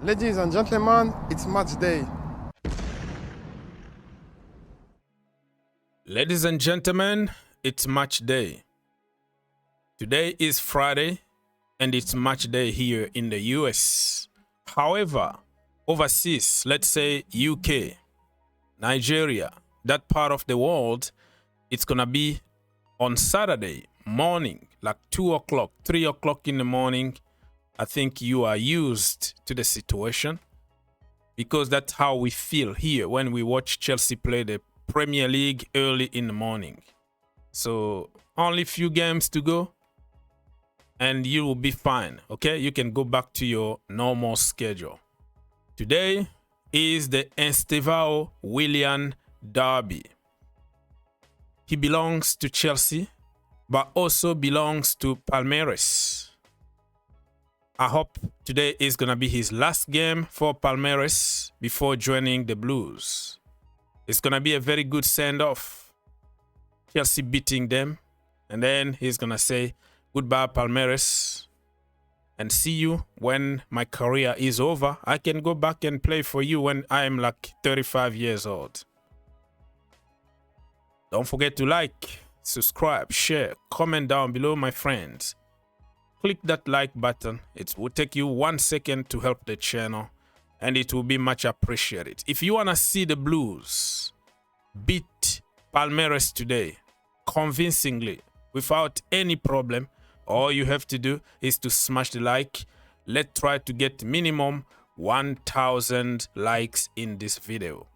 Ladies and gentlemen, it's match day. Ladies and gentlemen, it's match day. Today is Friday and it's match day here in the US. However, overseas, let's say UK, Nigeria, that part of the world, it's gonna be on Saturday morning, like 2 o'clock, 3 o'clock in the morning. I think you are used to the situation because that's how we feel here when we watch Chelsea play the Premier League early in the morning. So only few games to go and you will be fine, okay? You can go back to your normal schedule. Today is the Estevao William derby. He belongs to Chelsea, but also belongs to Palmeiras. I hope today is going to be his last game for Palmeiras before joining the Blues. It's going to be a very good send-off. Chelsea beating them. And then he's going to say, goodbye, Palmeiras. And see you when my career is over. I can go back and play for you when I'm like 35 years old. Don't forget to like, subscribe, share, comment down below, my friends. Click that like button. It will take you 1 second to help the channel and it will be much appreciated. If you want to see the Blues beat Palmeiras today convincingly without any problem, all you have to do is to smash the like. Let's try to get minimum 1,000 likes in this video.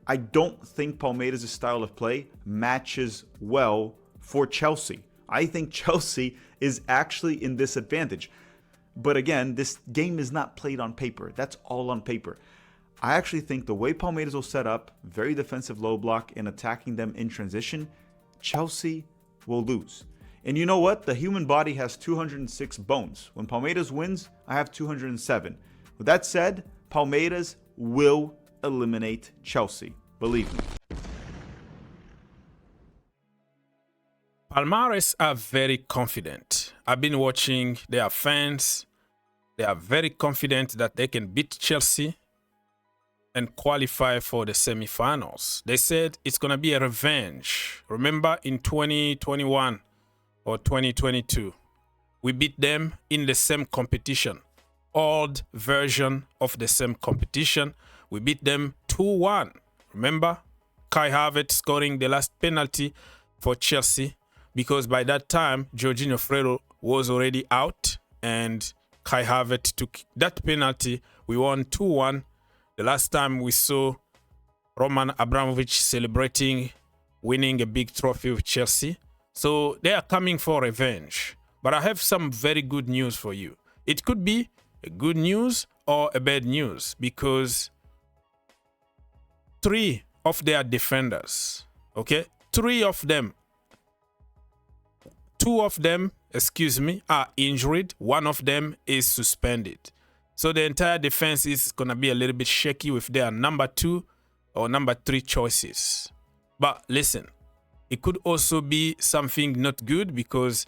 I don't think Palmeiras' style of play matches well for Chelsea. I think Chelsea is actually in disadvantage. But again, this game is not played on paper. That's all on paper. I actually think the way Palmeiras will set up, very defensive low block and attacking them in transition, Chelsea will lose. And you know what? The human body has 206 bones. When Palmeiras wins, I have 207. With that said, Palmeiras will eliminate Chelsea. Believe me. Palmeiras are very confident. I've been watching their fans. They are very confident that they can beat Chelsea and qualify for the semifinals. They said it's going to be a revenge. Remember in 2021 or 2022, we beat them in the same competition. Old version of the same competition. We beat them 2-1. Remember? Kai Havertz scoring the last penalty for Chelsea. Because by that time, Jorginho Fredo was already out and Kai Havertz took that penalty. We won 2-1. The last time we saw Roman Abramovich celebrating winning a big trophy with Chelsea. So they are coming for revenge. But I have some very good news for you. It could be a good news or a bad news because 3 of their defenders, okay, 3 of them, 2 of them, are injured. 1 of them is suspended. So the entire defense is going to be a little bit shaky with their number 2 or number 3 choices. But listen, it could also be something not good because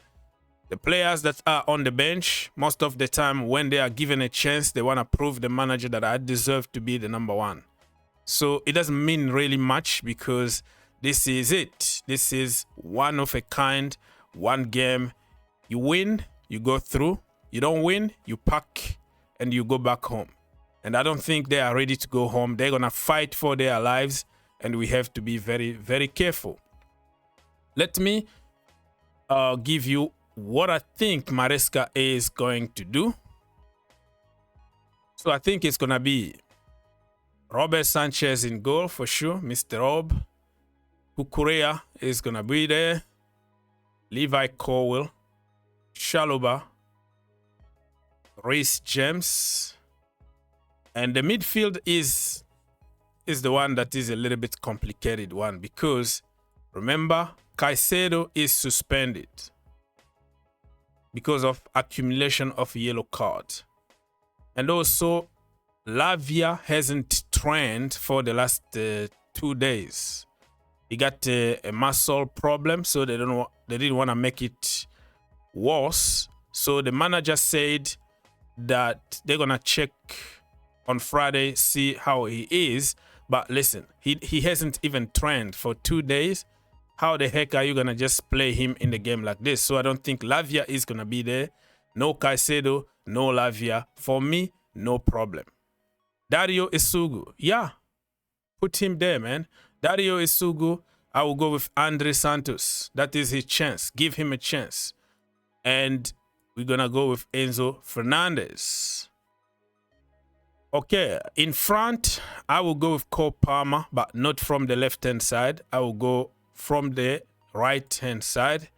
the players that are on the bench, most of the time when they are given a chance, they want to prove the manager that I deserve to be the number 1. So it doesn't mean really much because this is it. This is one of a kind. One game, you win, you go through. You don't win, you pack and you go back home. And I don't think they are ready to go home. They're going to fight for their lives and we have to be very, very careful. Let me give you what I think Maresca is going to do. So I think it's going to be Robert Sanchez in goal for sure, Mr. Rob. Kukurea is going to be there. Levi Colwill, Chalobah, Reece James, and the midfield is the one that is a little bit complicated one because remember Caicedo is suspended because of accumulation of yellow card, and also Lavia hasn't trained for the last 2 days. He got a muscle problem, so they didn't want to make it worse. So the manager said that they're gonna check on Friday, see how he is. But listen, he hasn't even trained for 2 days. How the heck are you gonna just play him in the game like this? So I don't think Lavia is gonna be there. No Caicedo, no Lavia. For me, no problem. Dario Isugu, yeah, put him there, man. Dario Isugu, I will go with Andre Santos. That is his chance. Give him a chance. And we're gonna go with Enzo Fernandez. Okay, in front, I will go with Cole Palmer, but not from the left-hand side. I will go from the right-hand side.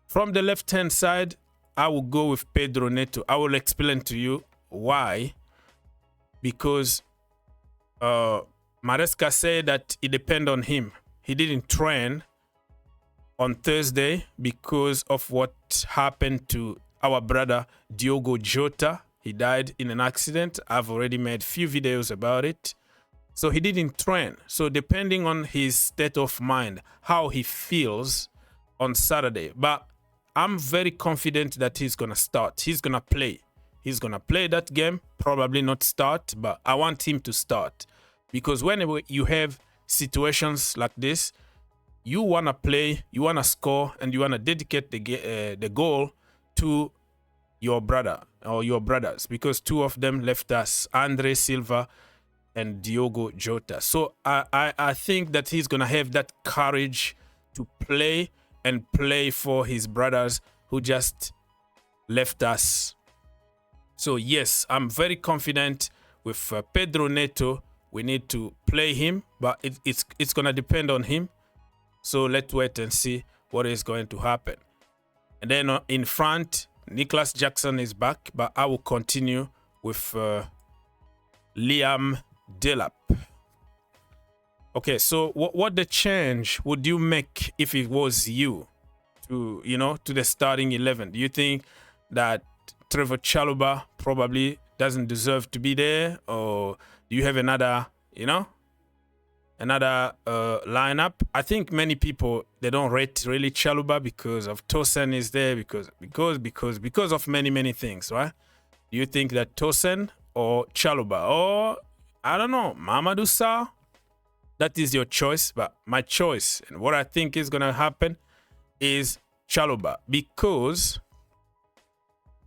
From the left-hand side, I will go with Pedro Neto. I will explain to you why. Because Maresca said that it depends on him. He didn't train on Thursday because of what happened to our brother Diogo Jota. He died in an accident. I've already made few videos about it. So he didn't train. So depending on his state of mind, how he feels on Saturday. But I'm very confident that he's going to start. He's going to play. He's going to play that game. Probably not start, but I want him to start. Because whenever you have situations like this, you want to play, you want to score, and you want to dedicate the goal to your brother or your brothers, because two of them left us, Andre Silva and Diogo Jota. So I think that he's going to have that courage to play and play for his brothers who just left us. So yes, I'm very confident with Pedro Neto. We need to play him, but it's going to depend on him. So let's wait and see what is going to happen. And then in front, Nicholas Jackson is back, but I will continue with Liam Delap. Okay, so what the change would you make if it was you to, to the starting 11? Do you think that Trevor Chalobah probably doesn't deserve to be there, or do you have another, another lineup? I think many people, they don't rate really Chalobah because of Tosin is there, because of many things, right? Do you think that Tosin or Chalobah, or I don't know, Mamadou Sarr? That is your choice, but my choice and what I think is gonna happen is Chalobah, because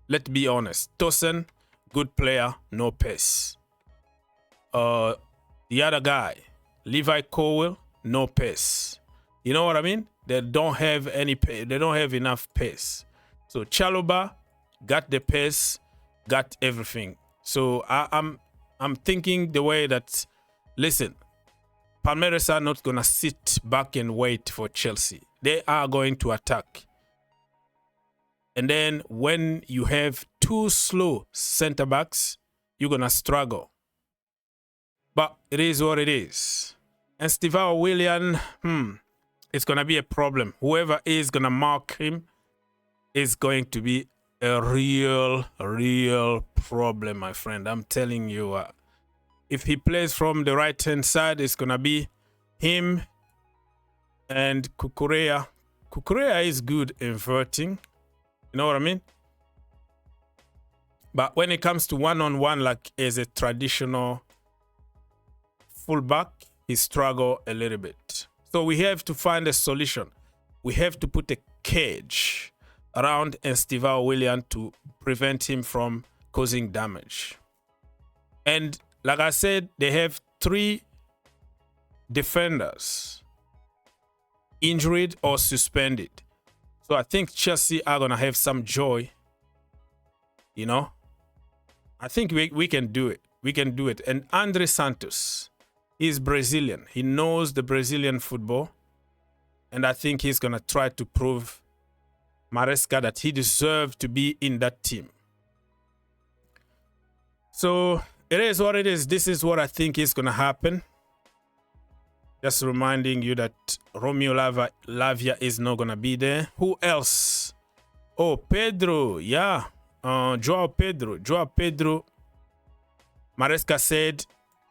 let's be honest, Tosin, good player, no pace. The other guy, Levi Colwill, no pace. You know what I mean? They don't have any pace. They don't have enough pace. So Chalobah got the pace, got everything. So I'm thinking the way that, listen, Palmeiras are not gonna sit back and wait for Chelsea. They are going to attack. And then when you have two slow center backs, you're gonna struggle. But it is what it is. And Estevao William, it's going to be a problem. Whoever is going to mark him is going to be a real problem, my friend. I'm telling you. If he plays from the right-hand side, it's going to be him and Cucurella. Cucurella is good inverting. You know what I mean? But when it comes to one-on-one, like as a traditional fullback, he struggled a little bit. So we have to find a solution. We have to put a cage around Estevao William to prevent him from causing damage. And like I said, they have 3 defenders injured or suspended. So I think Chelsea are going to have some joy. I think we can do it. We can do it. And Andre Santos, he's Brazilian. He knows the Brazilian football. And I think he's going to try to prove Maresca that he deserves to be in that team. So it is what it is. This is what I think is going to happen. Just reminding you that Romeo Lavia is not going to be there. Who else? Oh, Pedro. Yeah. Joao Pedro. Maresca said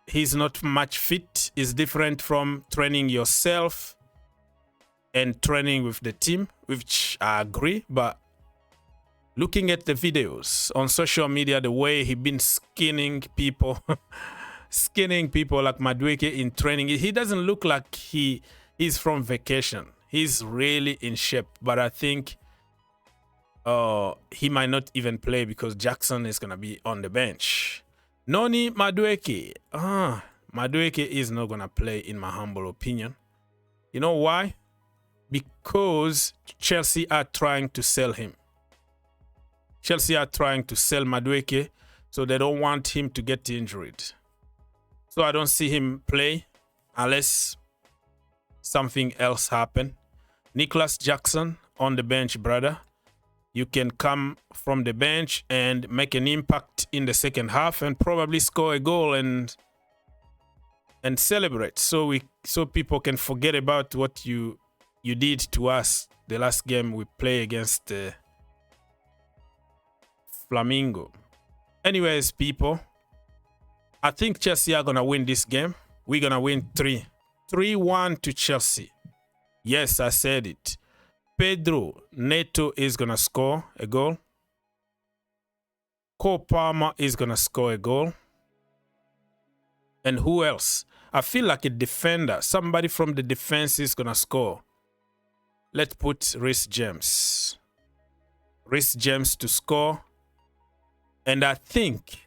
he's not much fit. It's different from training yourself and training with the team, which I agree. But Looking at the videos on social media, the way he been skinning people, skinning people like Madueke in training, he doesn't look like he's from vacation. He's really in shape, but I think he might not even play because Jackson is going to be on the bench. Noni Madueke. Madueke is not going to play, in my humble opinion. You know why? Because Chelsea are trying to sell him. Chelsea are trying to sell Madueke, so they don't want him to get injured. So I don't see him play unless something else happen. Nicholas Jackson on the bench, brother. You can come from the bench and make an impact in the second half and probably score a goal and celebrate, so people can forget about what you did to us the last game we play against Flamingo. Anyways, people, I think Chelsea are gonna win this game. We're gonna win 3-1 to Chelsea. Yes, I said it. Pedro Neto is gonna score a goal. Cole Palmer is gonna score a goal. And who else? I feel like a defender. Somebody from the defense is gonna score. Let's put Reece James. Reece James to score. And I think,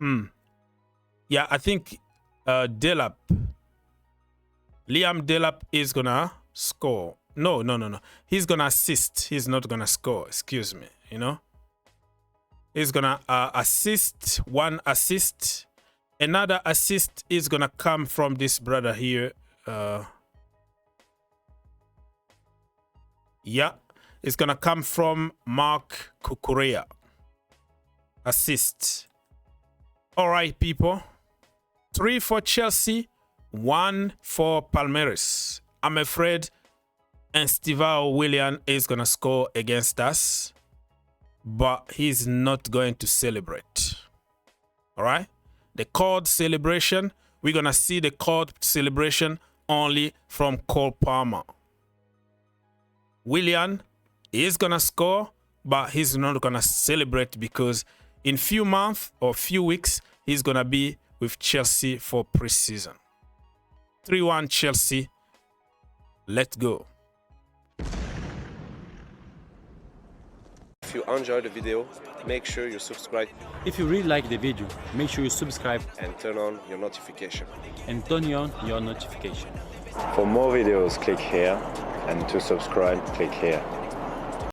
I think Delap, Liam Delap is gonna score. No. He's gonna assist. He's not gonna score. Excuse me. You know, he's gonna assist. One assist. Another assist is gonna come from this brother here. It's gonna come from Mark Cucurella. Assist. All right, people. 3 for Chelsea, 1 for Palmeiras. I'm afraid Estevao William is gonna score against us, but he's not going to celebrate. All right. The card celebration, we're going to see the card celebration only from Cole Palmer. Willian is going to score, but he's not going to celebrate because in few months or few weeks, he's going to be with Chelsea for pre-season. 3-1 Chelsea. Let's go. If you enjoyed the video, make sure you subscribe If you really like the video, make sure you subscribe and turn on your notification. and turn on your notification. For more videos, click here, and to subscribe, click here.